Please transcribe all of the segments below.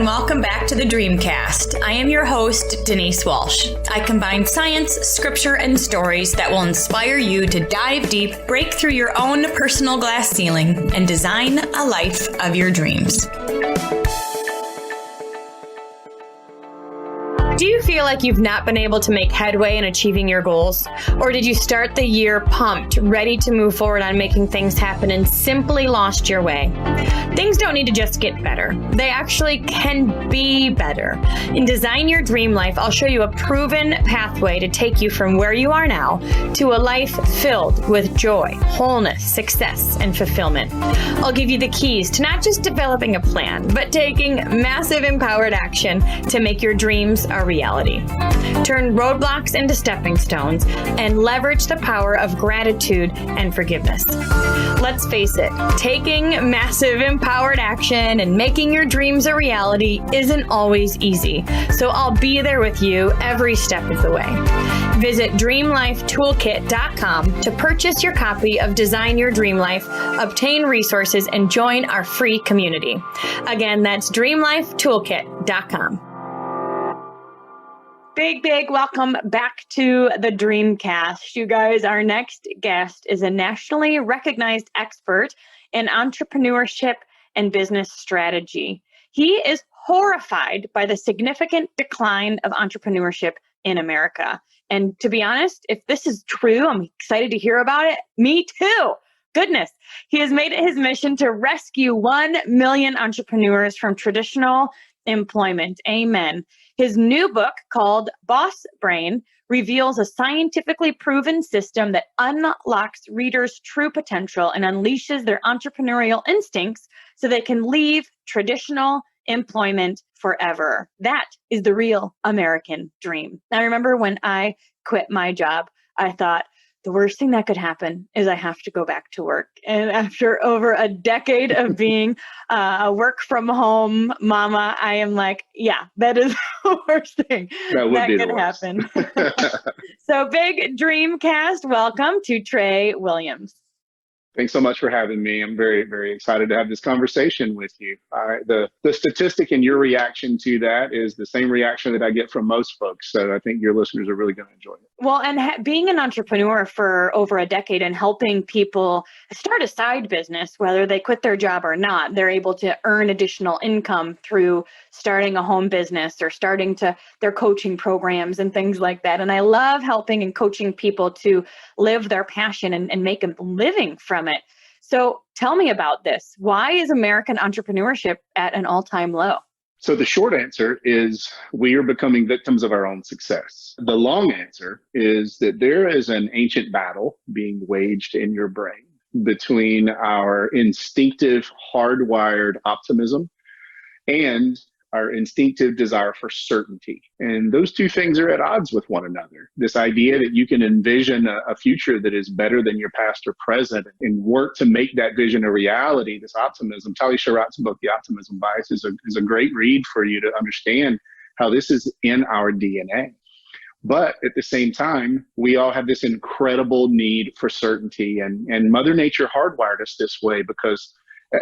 and welcome back to the Dreamcast. I am your host, Denise Walsh. I combine science, scripture, and stories that will inspire you to dive deep, break through your own personal glass ceiling, and design a life of your dreams. Do you feel like you've not been able to make headway in achieving your goals? Or did you start the year pumped, ready to move forward on making things happen and simply lost your way? Things don't need to just get better. They actually can be better. In Design Your Dream Life, I'll show you a proven pathway to take you from where you are now to a life filled with joy, wholeness, success, and fulfillment. I'll give you the keys to not just developing a plan, but taking massive empowered action to make your dreams a reality. Turn roadblocks into stepping stones and leverage the power of gratitude and forgiveness. Let's face it, taking massive empowered action and making your dreams a reality isn't always easy. So I'll be there with you every step of the way. Visit dreamlifetoolkit.com to purchase your copy of Design Your Dream Life, obtain resources, and join our free community. Again, that's dreamlifetoolkit.com. Big welcome back to the Dreamcast. You guys, our next guest is a nationally recognized expert in entrepreneurship and business strategy. He is horrified by the significant decline of entrepreneurship in America. And to be honest, if this is true, I'm excited to hear about it. Me too. Goodness. He has made it his mission to rescue 1 million entrepreneurs from traditional employment. Amen. His new book, called Broth Brain, reveals a scientifically proven system that unlocks readers' true potential and unleashes their entrepreneurial instincts so they can leave traditional employment forever. That is the real American dream. I remember when I quit my job, I thought, the worst thing that could happen is I have to go back to work. And after over a decade of being a work from home mama, I am like, yeah, that is the worst thing that could happen. So big Dreamcast, welcome to Trey Williams. Thanks so much for having me. I'm very, very excited to have this conversation with you. The statistic and your reaction to that is the same reaction that I get from most folks. So I think your listeners are really going to enjoy it. Well, and being an entrepreneur for over a decade and helping people start a side business, whether they quit their job or not, they're able to earn additional income through starting a home business or starting their coaching programs and things like that. And I love helping and coaching people to live their passion and make a living from it. So tell me about this. Why is American entrepreneurship at an all-time low? So the short answer is we are becoming victims of our own success. The long answer is that there is an ancient battle being waged in your brain between our instinctive, hardwired optimism and our instinctive desire for certainty. And those two things are at odds with one another. This idea that you can envision a future that is better than your past or present and work to make that vision a reality, this optimism. Tali Sharot's book, The Optimism Bias, is a great read for you to understand how this is in our DNA. But at the same time, we all have this incredible need for certainty. And Mother Nature hardwired us this way because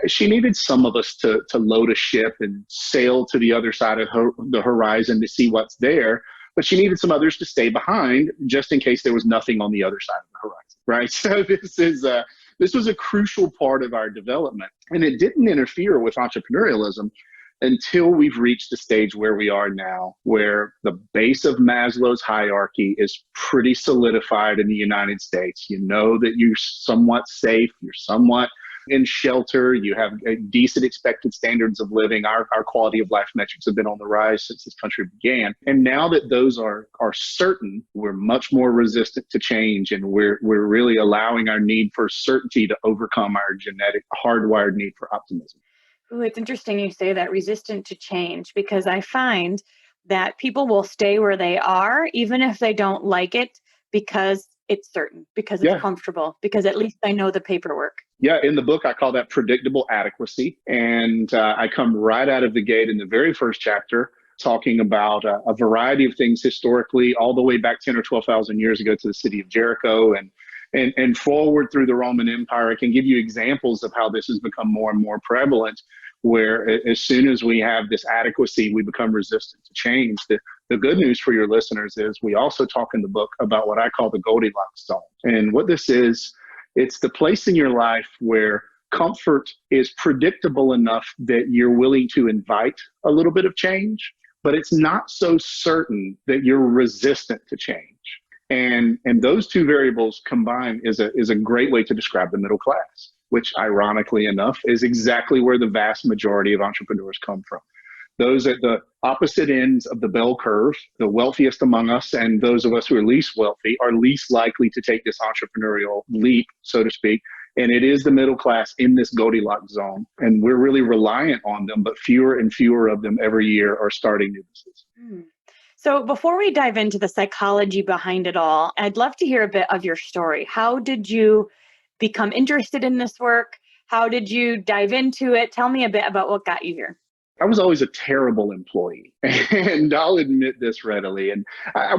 she needed some of us to load a ship and sail to the other side of the horizon to see what's there. But she needed some others to stay behind just in case there was nothing on the other side of the horizon, right? So this was a crucial part of our development. And it didn't interfere with entrepreneurialism until we've reached the stage where we are now, where the base of Maslow's hierarchy is pretty solidified in the United States. You know that you're somewhat safe, you're somewhat in shelter, you have a decent expected standards of living. Our quality of life metrics have been on the rise since this country began. And now that those are certain, we're much more resistant to change, and we're really allowing our need for certainty to overcome our genetic hardwired need for optimism. Ooh, it's interesting you say that, resistant to change, because I find that people will stay where they are, even if they don't like it, because it's certain, because it's comfortable, because at least I know the paperwork. Yeah, in the book, I call that predictable adequacy. And I come right out of the gate in the very first chapter talking about a variety of things historically, all the way back 10 or 12,000 years ago to the city of Jericho and forward through the Roman Empire. I can give you examples of how this has become more and more prevalent, where as soon as we have this adequacy, we become resistant to change. The good news for your listeners is we also talk in the book about what I call the Goldilocks zone. And what this is, it's the place in your life where comfort is predictable enough that you're willing to invite a little bit of change, but it's not so certain that you're resistant to change. And those two variables combined is a great way to describe the middle class, which ironically enough is exactly where the vast majority of entrepreneurs come from. Those at the opposite ends of the bell curve, the wealthiest among us and those of us who are least wealthy, are least likely to take this entrepreneurial leap, so to speak. And it is the middle class in this Goldilocks zone. And we're really reliant on them, but fewer and fewer of them every year are starting new businesses. So before we dive into the psychology behind it all, I'd love to hear a bit of your story. How did you become interested in this work? How did you dive into it? Tell me a bit about what got you here. I was always a terrible employee, and I'll admit this readily. And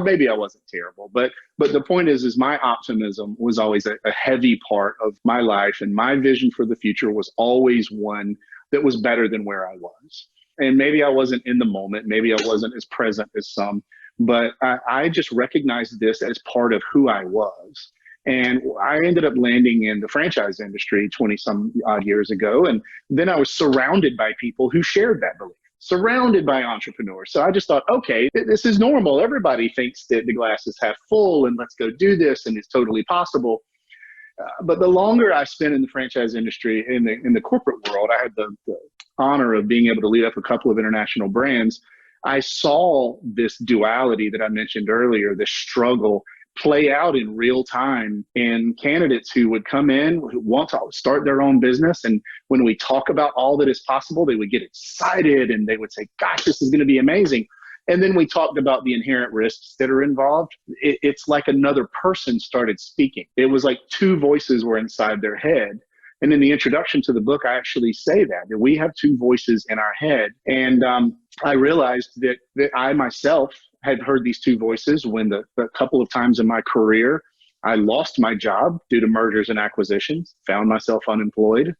maybe I wasn't terrible, but the point is my optimism was always a heavy part of my life, and my vision for the future was always one that was better than where I was. And maybe I wasn't in the moment, maybe I wasn't as present as some, but I just recognized this as part of who I was. And I ended up landing in the franchise industry 20 some odd years ago. And then I was surrounded by people who shared that belief, surrounded by entrepreneurs. So I just thought, okay, this is normal. Everybody thinks that the glass is half full and let's go do this and it's totally possible. But the longer I spent in the franchise industry, in the corporate world, I had the honor of being able to lead up a couple of international brands. I saw this duality that I mentioned earlier, this struggle play out in real time in candidates who would come in, who want to start their own business. And when we talk about all that is possible, they would get excited and they would say, gosh, this is going to be amazing. And then we talked about the inherent risks that are involved. It's like another person started speaking. It was like two voices were inside their head. And in the introduction to the book, I actually say that we have two voices in our head. And I realized that I myself had heard these two voices when a couple of times in my career, I lost my job due to mergers and acquisitions, found myself unemployed.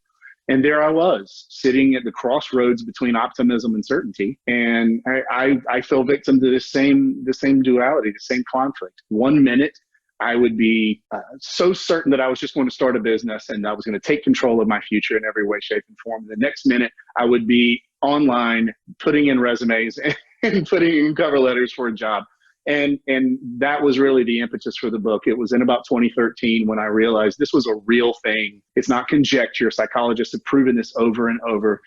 And there I was, sitting at the crossroads between optimism and certainty. And I fell victim to the same duality, the same conflict. 1 minute, I would be so certain that I was just going to start a business and I was going to take control of my future in every way, shape, and form. The next minute, I would be online, putting in resumes and putting in cover letters for a job. And that was really the impetus for the book. It was in about 2013 when I realized this was a real thing. It's not conjecture. Psychologists have proven this over and over.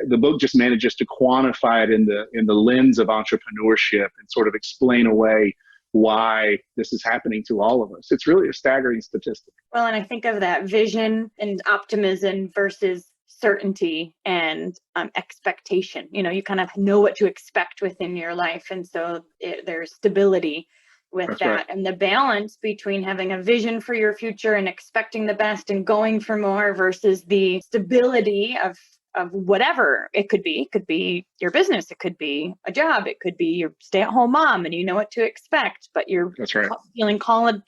The book just manages to quantify it in the lens of entrepreneurship and sort of explain away why this is happening to all of us. It's really a staggering statistic. Well, and I think of that vision and optimism versus certainty and expectation. You kind of know what to expect within your life. And so there's stability with That's that. right. And the balance between having a vision for your future and expecting the best and going for more versus the stability of whatever it could be. It could be your business. It could be a job. It could be your stay-at-home mom and you know what to expect, but you're That's right. feeling called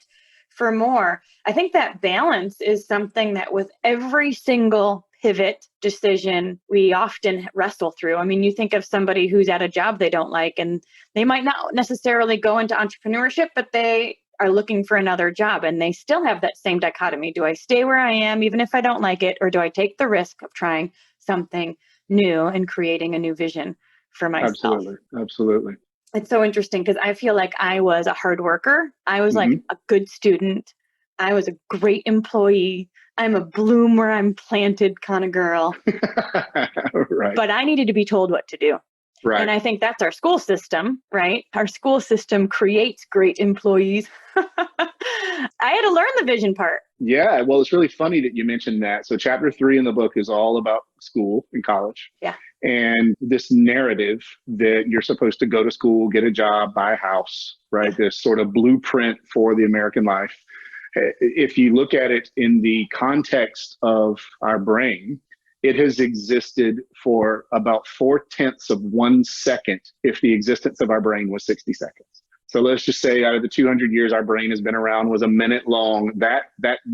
for more. I think that balance is something that with every single pivot decision, we often wrestle through. I mean, you think of somebody who's at a job they don't like, and they might not necessarily go into entrepreneurship, but they are looking for another job and they still have that same dichotomy. Do I stay where I am, even if I don't like it, or do I take the risk of trying something new and creating a new vision for myself? Absolutely. It's so interesting because I feel like I was a hard worker. I was like a good student. I was a great employee. I'm a bloom where I'm planted kind of girl. Right. But I needed to be told what to do. Right. And I think that's our school system, right? Our school system creates great employees. I had to learn the vision part. Yeah. Well, it's really funny that you mentioned that. So chapter 3 in the book is all about school and college. Yeah. And this narrative that you're supposed to go to school, get a job, buy a house, right? This sort of blueprint for the American life. If you look at it in the context of our brain, it has existed for about 4/10 of 1 second if the existence of our brain was 60 seconds. So let's just say out of the 200 years our brain has been around was a minute long. That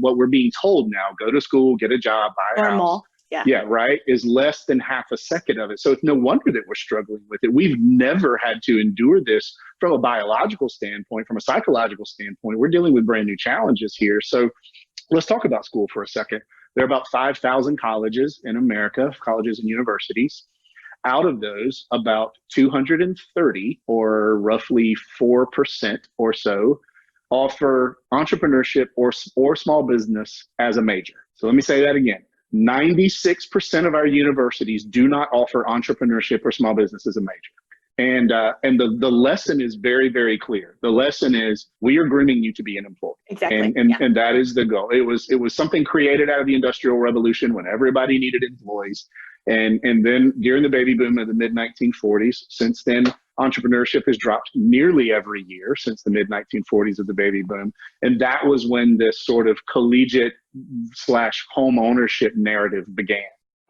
what we're being told now, go to school, get a job, buy a house. Yeah. Yeah, right, is less than half a second of it. So it's no wonder that we're struggling with it. We've never had to endure this from a biological standpoint, from a psychological standpoint. We're dealing with brand new challenges here. So let's talk about school for a second. There are about 5,000 colleges in America, colleges and universities. Out of those, about 230, or roughly 4% or so, offer entrepreneurship or small business as a major. So let me say that again. 96% of our universities do not offer entrepreneurship or small business as a major. And the lesson is very, very clear. The lesson is we are grooming you to be an employee. Exactly. And that is the goal. It was something created out of the Industrial Revolution when everybody needed employees. And then during the baby boom of the mid-1940s, since then, entrepreneurship has dropped nearly every year since the mid-1940s of the baby boom. And that was when this sort of collegiate / home ownership narrative began.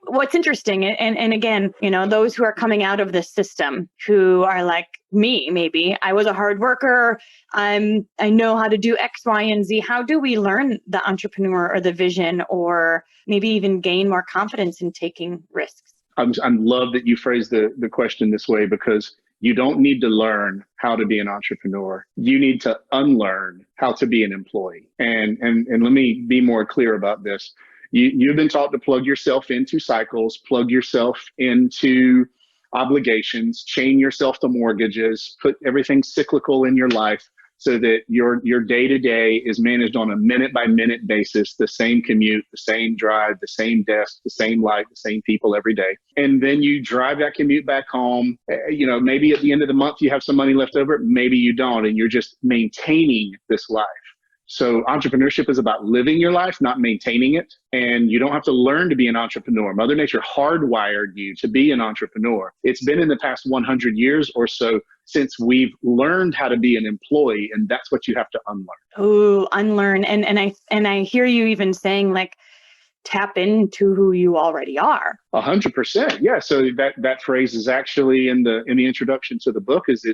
What's interesting, and again, those who are coming out of this system, who are like me, maybe I was a hard worker, I know how to do X, Y, and Z. How do we learn the entrepreneur or the vision, or maybe even gain more confidence in taking risks? I love that you phrased the question this way, because you don't need to learn how to be an entrepreneur. You need to unlearn how to be an employee. And let me be more clear about this. You've been taught to plug yourself into cycles, plug yourself into obligations, chain yourself to mortgages, put everything cyclical in your life so that your day-to-day is managed on a minute-by-minute basis, the same commute, the same drive, the same desk, the same light, the same people every day. And then you drive that commute back home. Maybe at the end of the month you have some money left over, maybe you don't, and you're just maintaining this life. So entrepreneurship is about living your life, not maintaining it. And you don't have to learn to be an entrepreneur. Mother Nature hardwired you to be an entrepreneur. It's been in the past 100 years or so since we've learned how to be an employee, and that's what you have to unlearn. Oh, unlearn. And I hear you even saying, like, tap into who you already are. 100%. Yeah. So that phrase is actually in the introduction to the book. Is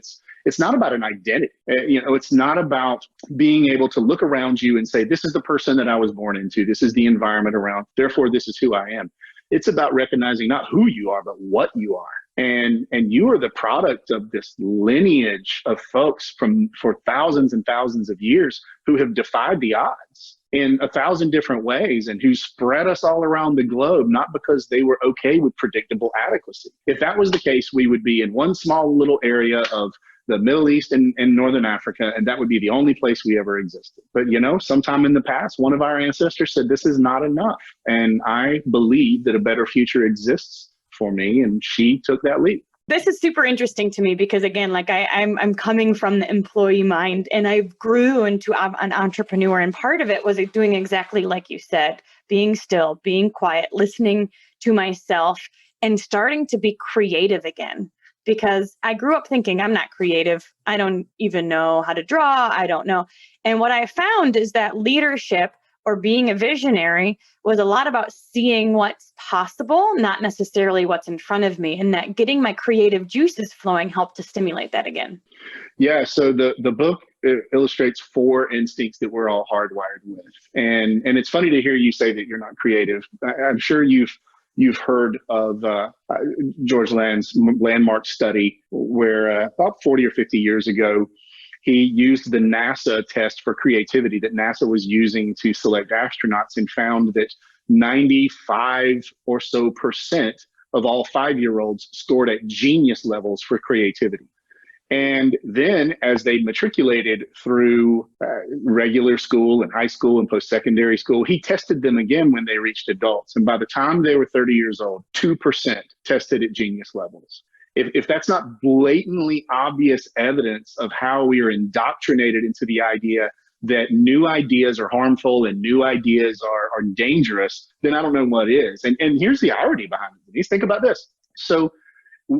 it's not about an identity. It's not about being able to look around you and say, this is the person that I was born into. This is the environment around. Therefore, this is who I am. It's about recognizing not who you are, but what you are. And you are the product of this lineage of folks for thousands and thousands of years who have defied the odds in 1,000 different ways, and who spread us all around the globe, not because they were okay with predictable adequacy. If that was the case, we would be in one small little area of the Middle East and Northern Africa, and that would be the only place we ever existed. But sometime in the past, one of our ancestors said, this is not enough. And I believe that a better future exists for me, and she took that leap. This is super interesting to me because, again, like I'm coming from the employee mind, and I grew into an entrepreneur. And part of it was doing exactly like you said, being still, being quiet, listening to myself, and starting to be creative again. Because I grew up thinking I'm not creative. I don't even know how to draw. I don't know. And what I found is that leadership, or being a visionary, was a lot about seeing what's possible, not necessarily what's in front of me, and that getting my creative juices flowing helped to stimulate that again. Yeah, so the book illustrates 4 instincts that we're all hardwired with. And it's funny to hear you say that you're not creative. I'm sure you've heard of George Land's landmark study where about 40 or 50 years ago, he used the NASA test for creativity that NASA was using to select astronauts, and found that 95% or so of all 5-year-olds scored at genius levels for creativity. And then as they matriculated through regular school and high school and post-secondary school, he tested them again when they reached adults. And by the time they were 30 years old, 2% tested at genius levels. If that's not blatantly obvious evidence of how we are indoctrinated into the idea that new ideas are harmful and new ideas are dangerous, then I don't know what is. And here's the irony behind it. Denise, think about this. So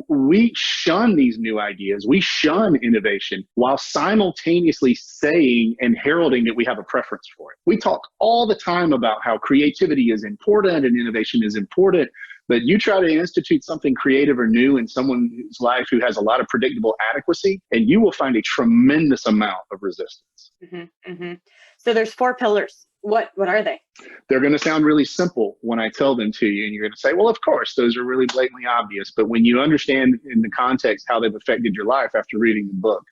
we shun these new ideas. We shun innovation while simultaneously saying and heralding that we have a preference for it. We talk all the time about how creativity is important and innovation is important. But you try to institute something creative or new in someone's life who has a lot of predictable adequacy, and you will find a tremendous amount of resistance. Mm-hmm, mm-hmm. So there's 4 pillars What are they? They're going to sound really simple when I tell them to you, and you're going to say, well, of course, those are really blatantly obvious. But when you understand in the context how they've affected your life after reading the book,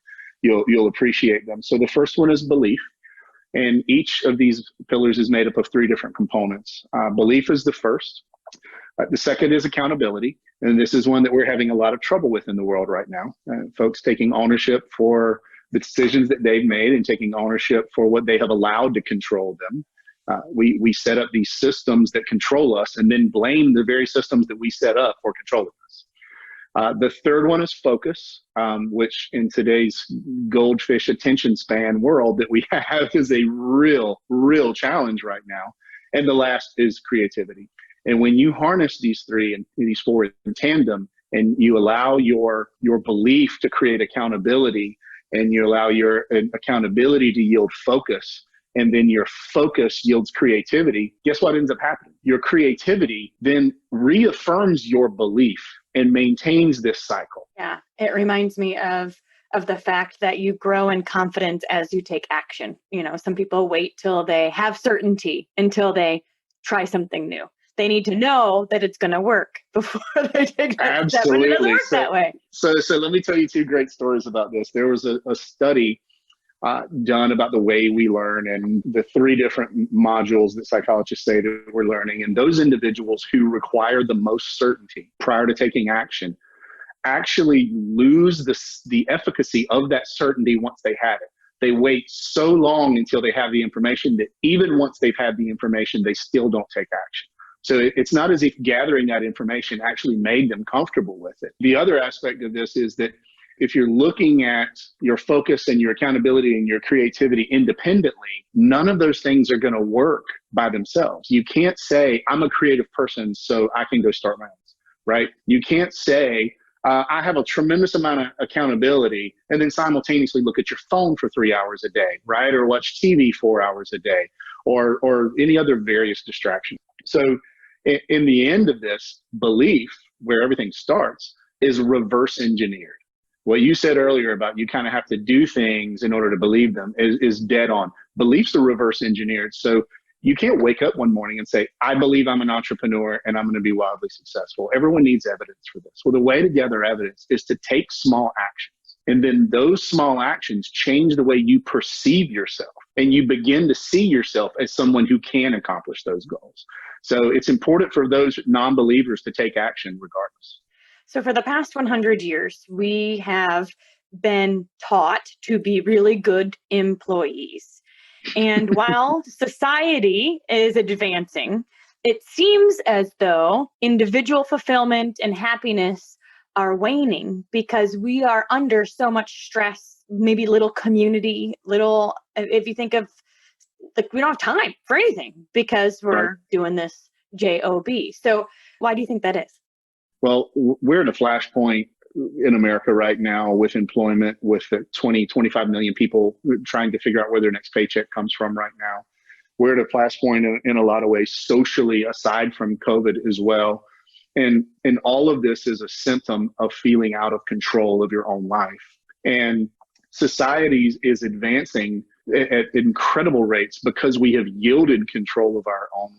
you'll appreciate them. So the first one is belief. And each of these pillars is made up of three different components. Belief is the first. The second is accountability. And this is one that we're having a lot of trouble with in the world right now. Folks taking ownership for the decisions that they've made and taking ownership for what they have allowed to control them. We set up these systems that control us and then blame the very systems that we set up for controlling us. The third one is focus, which in today's goldfish attention span world that we have is a real challenge right now. And the last is creativity. And when you harness these three and these four in tandem, and you allow your belief to create accountability, and you allow your accountability to yield focus, and then your focus yields creativity, guess what ends up happening? Your creativity then reaffirms your belief and maintains this cycle. Yeah, it reminds me of the fact that you grow in confidence as you take action. You know, some people wait till they have certainty until they try something new. They need to know that it's going to work before they take that step, and it doesn't work that way. So let me tell you two great stories about this. There was a study done about the way we learn and the three different modules that psychologists say that we're learning. And those individuals who require the most certainty prior to taking action actually lose the efficacy of that certainty once they have it. They wait so long until they have the information that even once they've had the information, they still don't take action. So it's not as if gathering that information actually made them comfortable with it. The other aspect of this is that if you're looking at your focus and your accountability and your creativity independently, none of those things are going to work by themselves. You can't say, I'm a creative person, so I can go start my own, right? You can't say, I have a tremendous amount of accountability, and then simultaneously look at your phone for 3 hours a day, right? Or watch TV 4 hours a day, or any other various distractions. So in the end of this, belief, where everything starts, is reverse engineered. What you said earlier about you kind of have to do things in order to believe them is dead on. Beliefs are reverse engineered. So you can't wake up one morning and say, I believe I'm an entrepreneur and I'm going to be wildly successful. Everyone needs evidence for this. Well, the way to gather evidence is to take small actions. And then those small actions change the way you perceive yourself. And you begin to see yourself as someone who can accomplish those goals. So it's important for those non-believers to take action regardless. So for the past 100 years, we have been taught to be really good employees. And while society is advancing, it seems as though individual fulfillment and happiness are waning because we are under so much stress, maybe little community, if you think of, like, we don't have time for anything because we're doing this job. So why do you think that is? Well, we're at a flashpoint in America right now with employment, with 20, 25 million people trying to figure out where their next paycheck comes from right now. We're at a flashpoint in a lot of ways socially, aside from COVID as well. And all of this is a symptom of feeling out of control of your own life. And society is advancing at incredible rates because we have yielded control of our own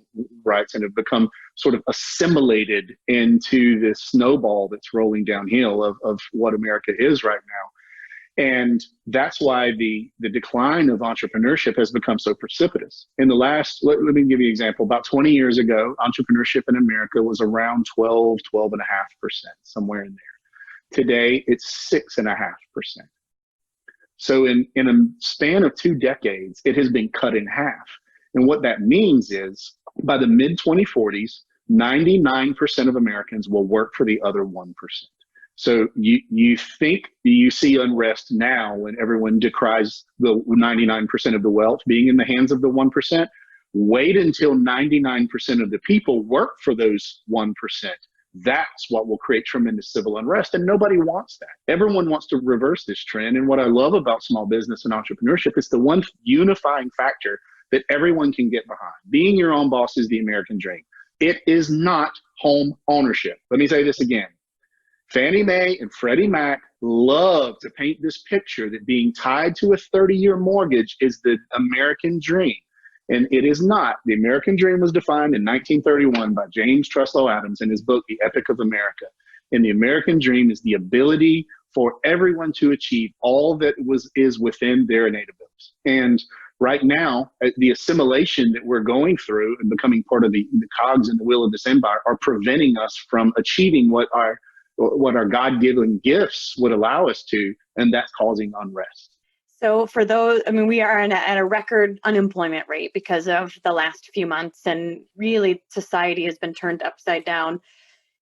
rights and have become sort of assimilated into this snowball that's rolling downhill of what America is right now. And that's why the decline of entrepreneurship has become so precipitous. In the last, let me give you an example. About 20 years ago, entrepreneurship in America was around 12.5%, somewhere in there. Today, it's 6.5%. So in a span of 2 decades, it has been cut in half. And what that means is by the mid-2040s, 99% of Americans will work for the other 1%. So you think you see unrest now when everyone decries the 99% of the wealth being in the hands of the 1%. Wait until 99% of the people work for those 1%. That's what will create tremendous civil unrest. And nobody wants that. Everyone wants to reverse this trend. And what I love about small business and entrepreneurship is the one unifying factor that everyone can get behind. Being your own boss is the American dream. It is not home ownership. Let me say this again. Fannie Mae and Freddie Mac love to paint this picture that being tied to a 30-year mortgage is the American dream. And it is not. The American dream was defined in 1931 by James Truslow Adams in his book, The Epic of America. And the American dream is the ability for everyone to achieve all that is within their innate abilities. And right now, the assimilation that we're going through and becoming part of the cogs in the wheel of this empire are preventing us from achieving what our God-given gifts would allow us to, and that's causing unrest. So for those, I mean, we are at a record unemployment rate because of the last few months, and really society has been turned upside down.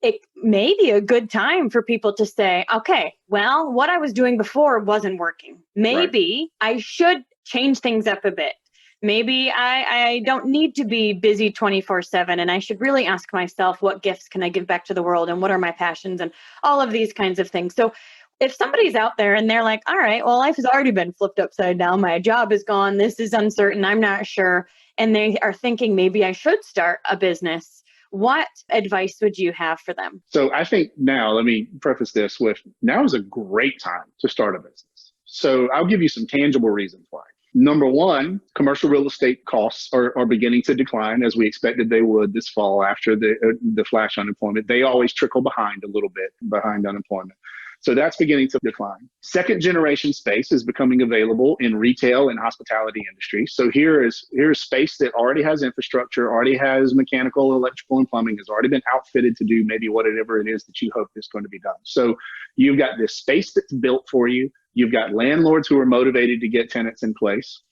It may be a good time for people to say, okay, well, what I was doing before wasn't working. Maybe I should change things up a bit. Maybe I don't need to be busy 24/7, and I should really ask myself, what gifts can I give back to the world, and what are my passions, and all of these kinds of things. So if somebody's out there and they're like, all right, well, life has already been flipped upside down. My job is gone. This is uncertain. I'm not sure. And they are thinking maybe I should start a business. What advice would you have for them? So I think now, let me preface this with, now is a great time to start a business. So I'll give you some tangible reasons why. Number one, commercial real estate costs are beginning to decline, as we expected they would this fall after the flash unemployment. They always trickle behind a little bit behind unemployment. So that's beginning to decline. Second generation space is becoming available in retail and hospitality industry. So here's space that already has infrastructure, already has mechanical, electrical, and plumbing, has already been outfitted to do maybe whatever it is that you hope is going to be done. So you've got this space that's built for you. You've got landlords who are motivated to get tenants in place.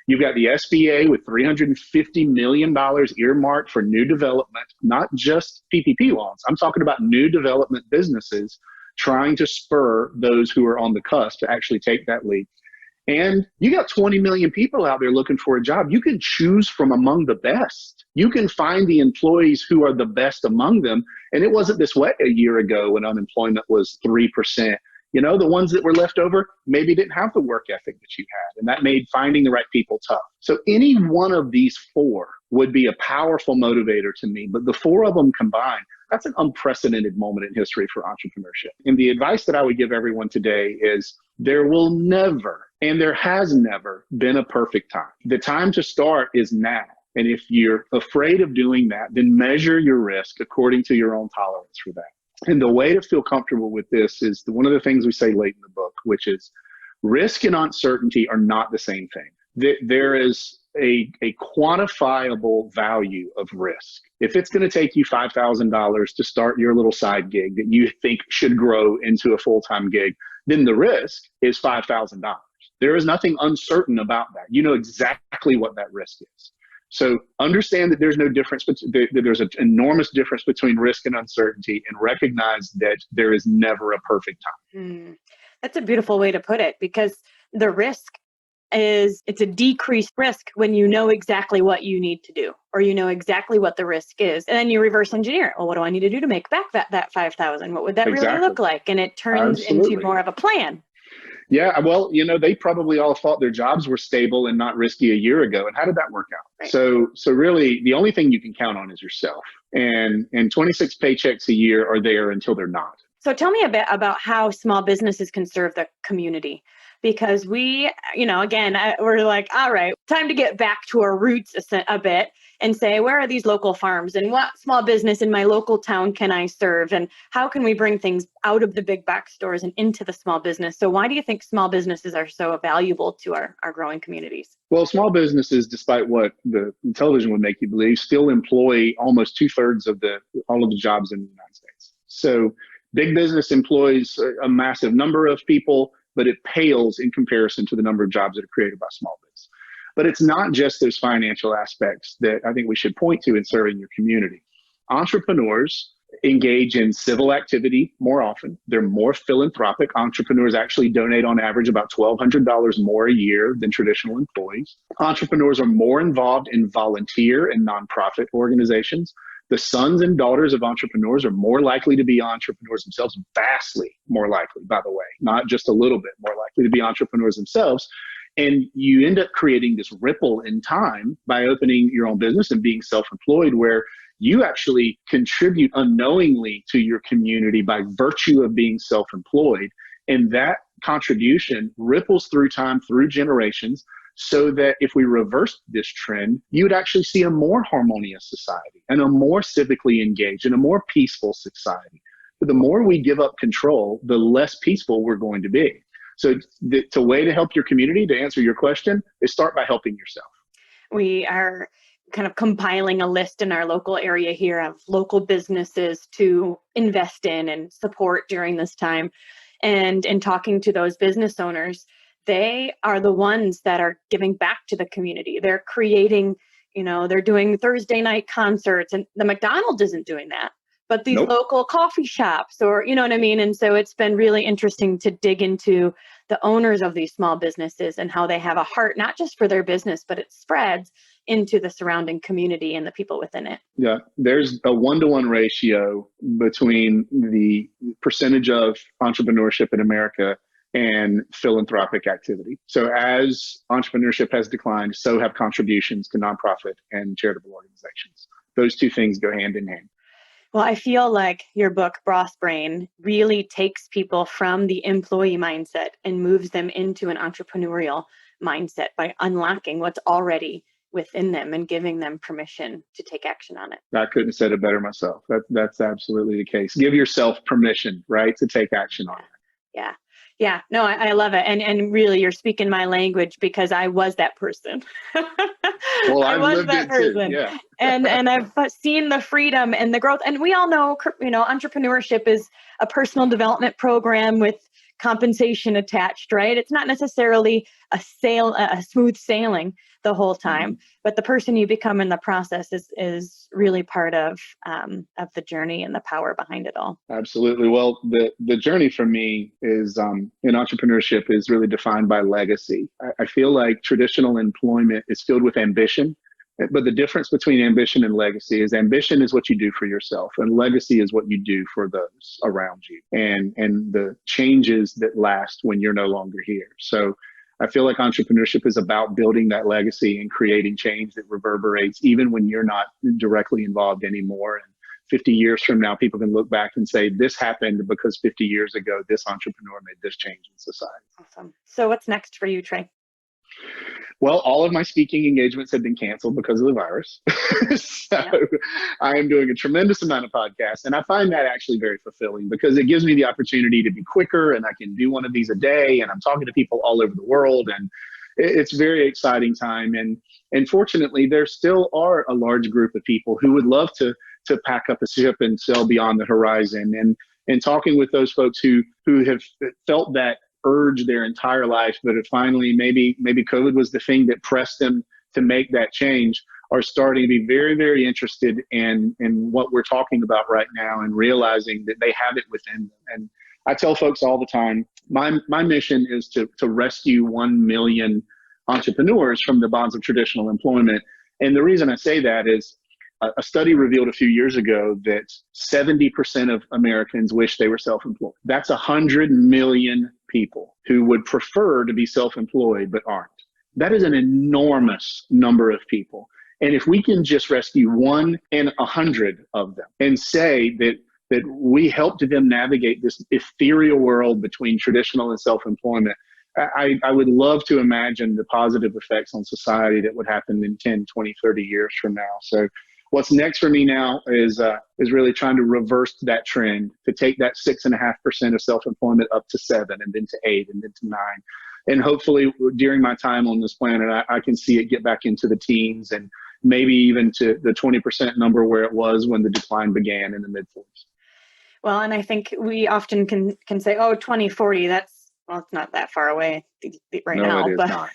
You've got the SBA with $350 million earmarked for new development, not just PPP loans. I'm talking about new development businesses trying to spur those who are on the cusp to actually take that leap. And you got 20 million people out there looking for a job. You can choose from among the best. You can find the employees who are the best among them. And it wasn't this way a year ago when unemployment was 3%. You know, the ones that were left over maybe didn't have the work ethic that you had, and that made finding the right people tough. So any one of these four would be a powerful motivator to me, but the four of them combined, that's an unprecedented moment in history for entrepreneurship. And the advice that I would give everyone today is there will never, and there has never been a perfect time. The time to start is now. And if you're afraid of doing that, then measure your risk according to your own tolerance for that. And the way to feel comfortable with this is one of the things we say late in the book, which is risk and uncertainty are not the same thing. There is a quantifiable value of risk. If it's going to take you $5,000 to start your little side gig that you think should grow into a full-time gig, then the risk is $5,000. There is nothing uncertain about that. You know exactly what that risk is. So understand that there's no difference, but there's an enormous difference between risk and uncertainty, and recognize that there is never a perfect time. That's a beautiful way to put it, because the risk it's a decreased risk when you know exactly what you need to do, or you know exactly what the risk is. And then you reverse engineer it. Well, what do I need to do to make back that 5,000? What would that really look like? And it turns into more of a plan. Yeah, well, you know, they probably all thought their jobs were stable and not risky a year ago. And how did that work out? Right. So really, the only thing you can count on is yourself. And 26 paychecks a year are there until they're not. So tell me a bit about how small businesses can serve the community. Because we, you know, again, we're like, all right, time to get back to our roots a bit and say, where are these local farms, and what small business in my local town can I serve? And how can we bring things out of the big box stores and into the small business? So why do you think small businesses are so valuable to our growing communities? Well, small businesses, despite what the television would make you believe, still employ almost 2/3 of all of the jobs in the United States. So big business employs a massive number of people, but it pales in comparison to the number of jobs that are created by small business. But it's not just those financial aspects that I think we should point to in serving your community. Entrepreneurs engage in civil activity more often. They're more philanthropic. Entrepreneurs actually donate on average about $1,200 more a year than traditional employees. Entrepreneurs are more involved in volunteer and nonprofit organizations. The sons and daughters of entrepreneurs are more likely to be entrepreneurs themselves, vastly more likely, by the way, not just a little bit more likely to be entrepreneurs themselves. And you end up creating this ripple in time by opening your own business and being self-employed, where you actually contribute unknowingly to your community by virtue of being self-employed. And that contribution ripples through time, through generations, so that if we reversed this trend, you'd actually see a more harmonious society and a more civically engaged and a more peaceful society. But the more we give up control, the less peaceful we're going to be. So the way to help your community, to answer your question, is start by helping yourself. We are kind of compiling a list in our local area here of local businesses to invest in and support during this time. And in talking to those business owners, they are the ones that are giving back to the community. They're creating, they're doing Thursday night concerts, and the McDonald's isn't doing that, but these Nope. local coffee shops, or, you know what I mean? And so it's been really interesting to dig into the owners of these small businesses and how they have a heart, not just for their business, but it spreads into the surrounding community and the people within it. Yeah, there's a 1-to-1 ratio between the percentage of entrepreneurship in America and philanthropic activity. So as entrepreneurship has declined, so have contributions to nonprofit and charitable organizations. Those two things go hand in hand. Well, I feel like your book, Broth Brain, really takes people from the employee mindset and moves them into an entrepreneurial mindset by unlocking what's already within them and giving them permission to take action on it. I couldn't have said it better myself. That's absolutely the case. Give yourself permission, right, to take action on it. Yeah. Yeah. No, I love it. And really, you're speaking my language, because I was that person. Well, I I've was lived that it person. too. Yeah. And I've seen the freedom and the growth. And we all know, entrepreneurship is a personal development program with compensation attached, right? It's not necessarily a smooth sailing the whole time, but the person you become in the process is really part of the journey and the power behind it all. Absolutely. Well, the journey for me is in entrepreneurship is really defined by legacy. I feel like traditional employment is filled with ambition, but the difference between ambition and legacy is ambition is what you do for yourself, and legacy is what you do for those around you, and the changes that last when you're no longer here. So I feel like entrepreneurship is about building that legacy and creating change that reverberates even when you're not directly involved anymore. And 50 years from now, people can look back and say, this happened because 50 years ago, this entrepreneur made this change in society. Awesome. So what's next for you, Trey? Well, all of my speaking engagements have been canceled because of the virus. So I am doing a tremendous amount of podcasts, and I find that actually very fulfilling because it gives me the opportunity to be quicker, and I can do one of these a day, and I'm talking to people all over the world, and it's a very exciting time. And fortunately, there still are a large group of people who would love to pack up a ship and sail beyond the horizon. And talking with those folks who have felt that urge their entire life, but it finally maybe COVID was the thing that pressed them to make that change, are starting to be very, very interested in what we're talking about right now and realizing that they have it within them. And I tell folks all the time, my mission is to rescue 1 million entrepreneurs from the bonds of traditional employment. And the reason I say that is a study revealed a few years ago that 70% of Americans wish they were self-employed. That's 100 million people who would prefer to be self-employed but aren't. That is an enormous number of people. And if we can just rescue 1 in 100 of them and say that we helped them navigate this ethereal world between traditional and self-employment, I would love to imagine the positive effects on society that would happen in 10, 20, 30 years from now. So what's next for me now is really trying to reverse that trend, to take that 6.5% of self-employment up to 7, and then to 8, and then to 9. And hopefully during my time on this planet, I can see it get back into the teens and maybe even to the 20% number where it was when the decline began in the mid-40s. Well, and I think we often can say, oh, 2040, it's not that far away right now. It is but, not.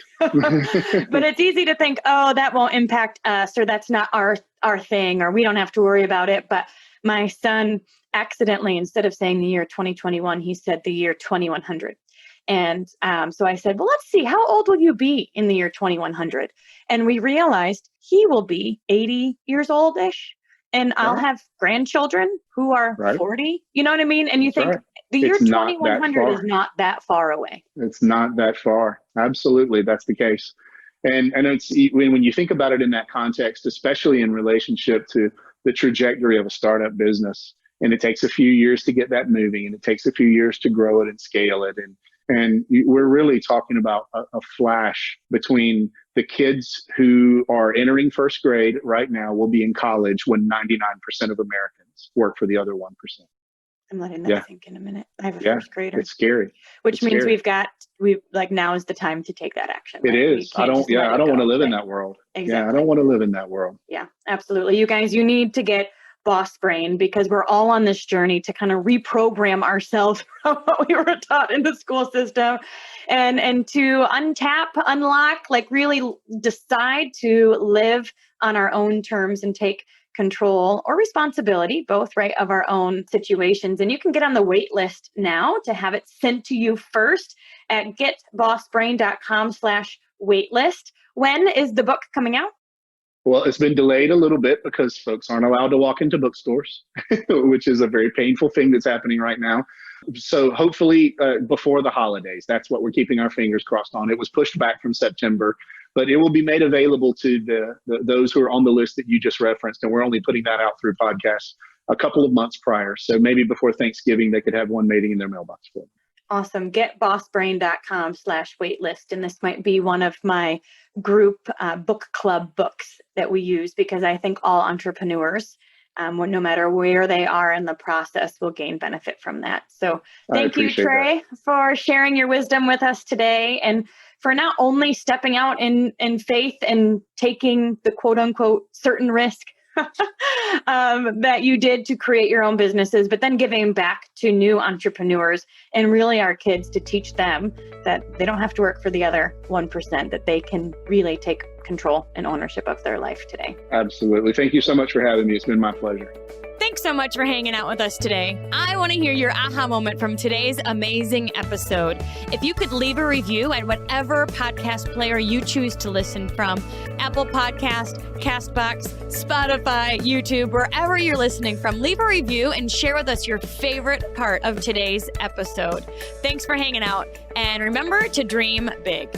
But it's easy to think, oh, that won't impact us, or that's not our thing, or we don't have to worry about it. But my son accidentally, instead of saying the year 2021, he said the year 2100. And so I said, well, let's see, how old will you be in the year 2100? And we realized he will be 80 years old-ish. And I'll have grandchildren who are 40. You know what I mean? And you think the year 2100 is not that far away. It's not that far. Absolutely. That's the case. And it's when you think about it in that context, especially in relationship to the trajectory of a startup business, and it takes a few years to get that moving, and it takes a few years to grow it and scale it. And we're really talking about a flash between the kids who are entering first grade right now will be in college when 99% of Americans work for the other 1%. I'm letting that sink in a minute. I have a first grader. It's scary. Which means now is the time to take that action. It is. I don't want to live in that world. Exactly. Yeah, I don't want to live in that world. Yeah, absolutely. You guys, you need to get Broth Brain, because we're all on this journey to kind of reprogram ourselves from what we were taught in the school system and to unlock, like really decide to live on our own terms and take control or responsibility, both, right, of our own situations. And you can get on the wait list now to have it sent to you first at getbossbrain.com/waitlist. When is the book coming out? Well, it's been delayed a little bit because folks aren't allowed to walk into bookstores, which is a very painful thing that's happening right now. So hopefully before the holidays, that's what we're keeping our fingers crossed on. It was pushed back from September, but it will be made available to those who are on the list that you just referenced. And we're only putting that out through podcasts a couple of months prior. So maybe before Thanksgiving, they could have one waiting in their mailbox for them. Awesome. Getbossbrain.com/waitlist. And this might be one of my group book club books that we use, because I think all entrepreneurs, no matter where they are in the process, will gain benefit from that. So thank you, Trey, for sharing your wisdom with us today, and for not only stepping out in faith and taking the quote unquote certain risk that you did to create your own businesses, but then giving back to new entrepreneurs and really our kids to teach them that they don't have to work for the other 1%, that they can really take control and ownership of their life today. Absolutely. Thank you so much for having me. It's been my pleasure. Thanks so much for hanging out with us today. I want to hear your aha moment from today's amazing episode. If you could leave a review at whatever podcast player you choose to listen from, Apple Podcast, Castbox, Spotify, YouTube, wherever you're listening from, leave a review and share with us your favorite part of today's episode. Thanks for hanging out, and remember to dream big.